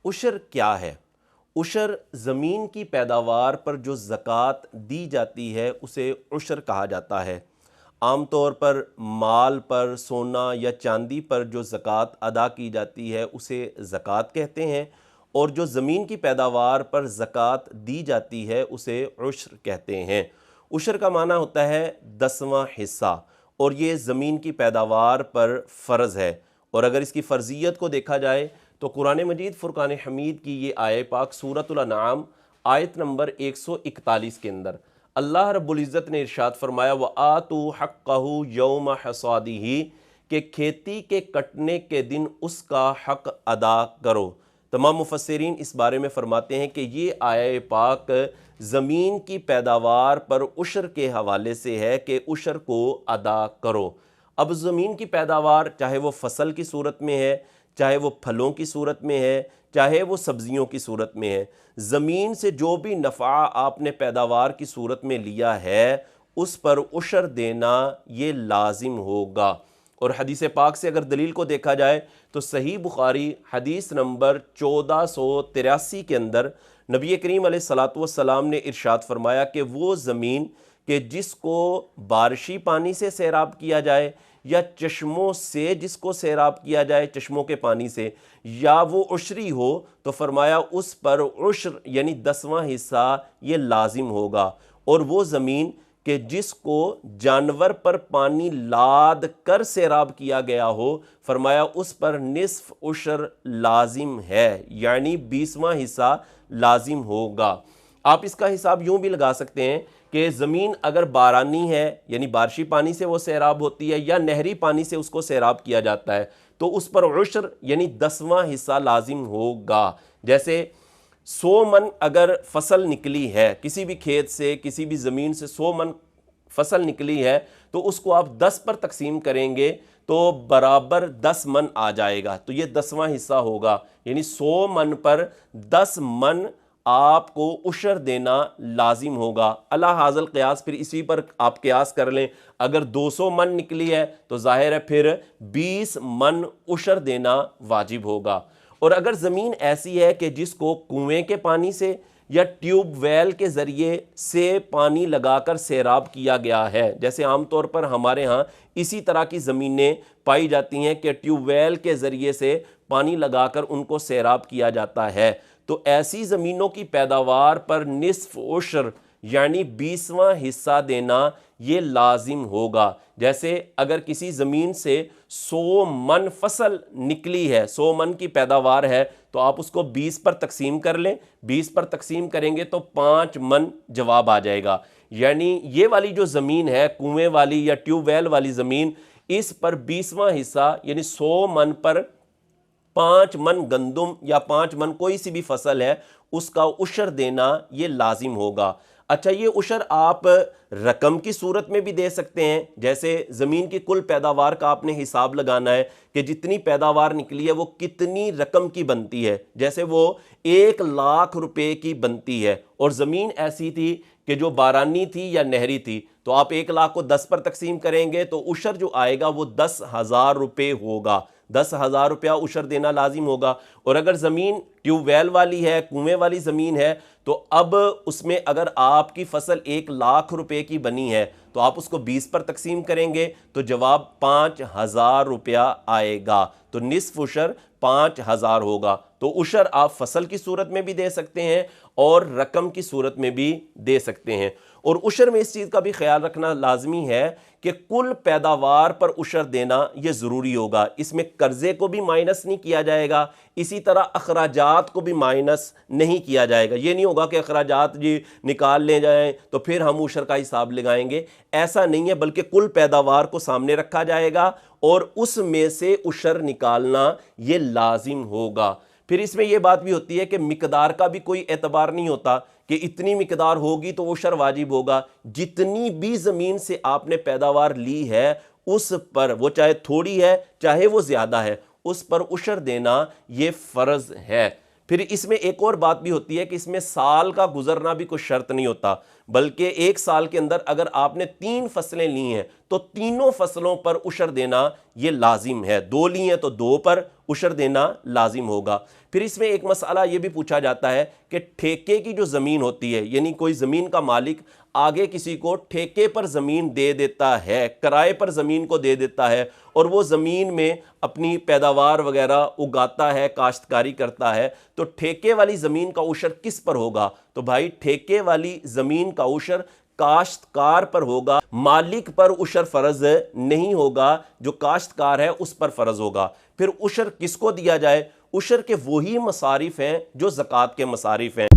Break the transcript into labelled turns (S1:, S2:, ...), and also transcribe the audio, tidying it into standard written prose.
S1: عشر کیا ہے؟ عشر زمین کی پیداوار پر جو زکوٰۃ دی جاتی ہے اسے عشر کہا جاتا ہے۔ عام طور پر مال پر، سونا یا چاندی پر جو زکوٰۃ ادا کی جاتی ہے اسے زکوٰۃ کہتے ہیں، اور جو زمین کی پیداوار پر زکوٰۃ دی جاتی ہے اسے عشر کہتے ہیں۔ عشر کا معنی ہوتا ہے 10واں حصہ، اور یہ زمین کی پیداوار پر فرض ہے۔ اور اگر اس کی فرضیت کو دیکھا جائے تو قرآن مجید فرقان حمید کی یہ آیہ پاک سورۃ الانعام آیت نمبر 141 کے اندر اللہ رب العزت نے ارشاد فرمایا وَآتُوا حَقَّهُ يَوْمَ حَصَادِهِ کہ کھیتی کے کٹنے کے دن اس کا حق ادا کرو۔ تمام مفسرین اس بارے میں فرماتے ہیں کہ یہ آیہ پاک زمین کی پیداوار پر عشر کے حوالے سے ہے کہ عشر کو ادا کرو۔ اب زمین کی پیداوار چاہے وہ فصل کی صورت میں ہے، چاہے وہ پھلوں کی صورت میں ہے، چاہے وہ سبزیوں کی صورت میں ہے، زمین سے جو بھی نفع آپ نے پیداوار کی صورت میں لیا ہے اس پر عشر دینا یہ لازم ہوگا۔ اور حدیث پاک سے اگر دلیل کو دیکھا جائے تو صحیح بخاری حدیث نمبر 1483 کے اندر نبی کریم علیہ الصلوۃ والسلام نے ارشاد فرمایا کہ وہ زمین کہ جس کو بارشی پانی سے سیراب کیا جائے یا چشموں سے جس کو سیراب کیا جائے چشموں کے پانی سے، یا وہ عشری ہو تو فرمایا اس پر عشر یعنی 10واں حصہ یہ لازم ہوگا۔ اور وہ زمین کہ جس کو جانور پر پانی لاد کر سیراب کیا گیا ہو، فرمایا اس پر نصف عشر لازم ہے، یعنی 20واں حصہ لازم ہوگا۔ آپ اس کا حساب یوں بھی لگا سکتے ہیں کہ زمین اگر بارانی ہے یعنی بارشی پانی سے وہ سیراب ہوتی ہے یا نہری پانی سے اس کو سیراب کیا جاتا ہے تو اس پر عشر یعنی 10واں حصہ لازم ہوگا۔ جیسے 100 من اگر فصل نکلی ہے کسی بھی کھیت سے، کسی بھی زمین سے 100 من فصل نکلی ہے تو اس کو آپ 10 پر تقسیم کریں گے تو برابر 10 من آ جائے گا، تو یہ 10واں حصہ ہوگا، یعنی 100 من پر 10 من آپ کو عشر دینا لازم ہوگا۔ اللہ حاضل قیاس پھر اسی پر آپ قیاس کر لیں، اگر 200 من نکلی ہے تو ظاہر ہے پھر 20 من عشر دینا واجب ہوگا۔ اور اگر زمین ایسی ہے کہ جس کو کنویں کے پانی سے یا ٹیوب ویل کے ذریعے سے پانی لگا کر سیراب کیا گیا ہے، جیسے عام طور پر ہمارے ہاں اسی طرح کی زمینیں پائی جاتی ہیں کہ ٹیوب ویل کے ذریعے سے پانی لگا کر ان کو سیراب کیا جاتا ہے، تو ایسی زمینوں کی پیداوار پر نصف عشر یعنی 20واں حصہ دینا یہ لازم ہوگا۔ جیسے اگر کسی زمین سے 100 من فصل نکلی ہے، 100 من کی پیداوار ہے تو آپ اس کو 20 پر تقسیم کر لیں، 20 پر تقسیم کریں گے تو 5 من جواب آ جائے گا، یعنی یہ والی جو زمین ہے کنویں والی یا ٹیوب ویل والی زمین، اس پر 20واں حصہ یعنی 100 من پر 5 من گندم یا 5 من کوئی سی بھی فصل ہے اس کا عشر دینا یہ لازم ہوگا۔ اچھا، یہ عشر آپ رقم کی صورت میں بھی دے سکتے ہیں، جیسے زمین کی کل پیداوار کا آپ نے حساب لگانا ہے کہ جتنی پیداوار نکلی ہے وہ کتنی رقم کی بنتی ہے، جیسے وہ 1,00,000 روپے کی بنتی ہے اور زمین ایسی تھی کہ جو بارانی تھی یا نہری تھی، تو آپ 1,00,000 کو 10 پر تقسیم کریں گے تو عشر جو آئے گا وہ 10,000 روپے ہوگا، 10,000 روپیہ عشر دینا لازم ہوگا۔ اور اگر زمین ٹیوب ویل والی ہے، کنویں والی زمین ہے، تو اب اس میں اگر آپ کی فصل 1,00,000 روپے کی بنی ہے تو آپ اس کو 20 پر تقسیم کریں گے تو جواب 5,000 روپیہ آئے گا، تو نصف عشر 5,000 ہوگا۔ تو عشر آپ فصل کی صورت میں بھی دے سکتے ہیں اور رقم کی صورت میں بھی دے سکتے ہیں۔ اور عشر میں اس چیز کا بھی خیال رکھنا لازمی ہے کہ کل پیداوار پر عشر دینا یہ ضروری ہوگا، اس میں قرضے کو بھی مائنس نہیں کیا جائے گا، اسی طرح اخراجات کو بھی مائنس نہیں کیا جائے گا۔ یہ نہیں ہوگا کہ اخراجات جی نکال لے جائیں تو پھر ہم عشر کا حساب لگائیں گے، ایسا نہیں ہے، بلکہ کل پیداوار کو سامنے رکھا جائے گا اور اس میں سے عشر نکالنا یہ لازم ہوگا۔ پھر اس میں یہ بات بھی ہوتی ہے کہ مقدار کا بھی کوئی اعتبار نہیں ہوتا کہ اتنی مقدار ہوگی تو عشر واجب ہوگا، جتنی بھی زمین سے آپ نے پیداوار لی ہے اس پر، وہ چاہے تھوڑی ہے چاہے وہ زیادہ ہے، اس پر عشر دینا یہ فرض ہے۔ پھر اس میں ایک اور بات بھی ہوتی ہے کہ اس میں سال کا گزرنا بھی کوئی شرط نہیں ہوتا، بلکہ ایک سال کے اندر اگر آپ نے 3 فصلیں لی ہیں تو تینوں فصلوں پر عشر دینا یہ لازم ہے، 2 لی ہیں تو 2 پر عشر دینا لازم ہوگا۔ پھر اس میں ایک مسئلہ یہ بھی پوچھا جاتا ہے کہ ٹھیکے کی جو زمین ہوتی ہے، یعنی کوئی زمین کا مالک آگے کسی کو ٹھیکے پر زمین دے دیتا ہے، کرائے پر زمین کو دے دیتا ہے، اور وہ زمین میں اپنی پیداوار وغیرہ اگاتا ہے، کاشتکاری کرتا ہے، تو ٹھیکے والی زمین کا عشر کس پر ہوگا؟ تو بھائی ٹھیکے والی زمین کا عشر کاشتکار پر ہوگا، مالک پر عشر فرض نہیں ہوگا، جو کاشتکار ہے اس پر فرض ہوگا۔ پھر عشر کس کو دیا جائے؟ عشر کے وہی مصارف ہیں جو زکوٰۃ کے مصارف ہیں۔